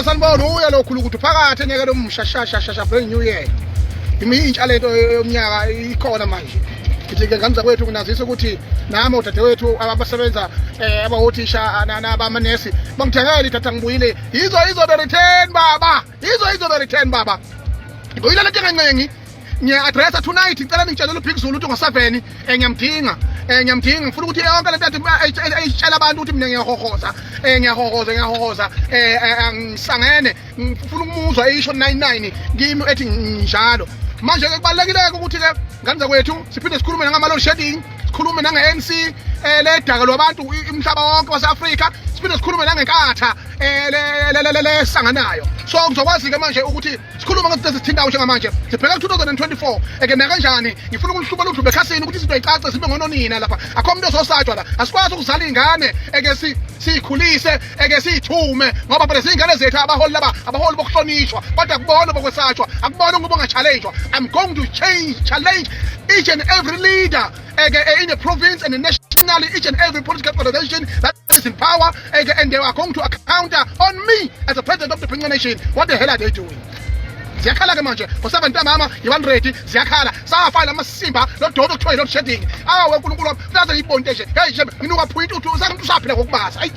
Sanibona uya lokhu ukuthi phakathi enyakeni omshashashashasha brand new year. Imintsha lento yomnyaka ikhona manje. Ngithi-ke ngamza kwethu kunazisa ukuthi nami odadewethu abasebenza abahothisha nabamanesi bangithengele ithatha ngibuyile. Yizo the return baba. Yizo the return baba. Ngiyile lento engancengi. Ngiya-addressa tonight ngicela ningitshelele uBigZulu ukuthi ngo7 ngyamdinga ngifuna ukuthi yonke lento ayitshela abantu ukuthi mina ngiyahohoza angisangene ngifuna ukumuzwa isho 99 kimi ethi njalo manje ke kubalekile ukuthi ke nganza kwethu siphinde sikhulume ngama-load shedding sikhulume nange-ANC ledaka lwabantu umhlaba wonke wase-Afrika siphinde sikhulume nangenkatha lesanganayo so ngizokwazi-ke manje ukuthi sikhulume ngezinto ezithintayo njengamanje sibheka ku-2024 eke nakanjani ngifuna ukulihluba luthu bekhasini ukuthi izinto yicace sibe ngononina lapha akho umuntu ososatshwa la asikwazi ukuzala iy'ngane eke siyikhulise eke siyithume ngoba phela ziy'ngane zethu abaholi bokuhlonishwa kodwa akubona bokwesatshwa akubona ngoba unga-challenge-wa. I'm going to challenge each and every leader in a province and nationally, each and every political organization that is in power, and they are going to counter on me as the president of the Prince Nation. What the hell are they doing? Ziyakhala ke manje ngo7 ntambama yi100 ziyakhala safala amasimba lododo kuthiwa load shedding awe uNkulunkulu wami naze ngibonte nje hey nje nginuka point uthi usaphila ngokubasa hayi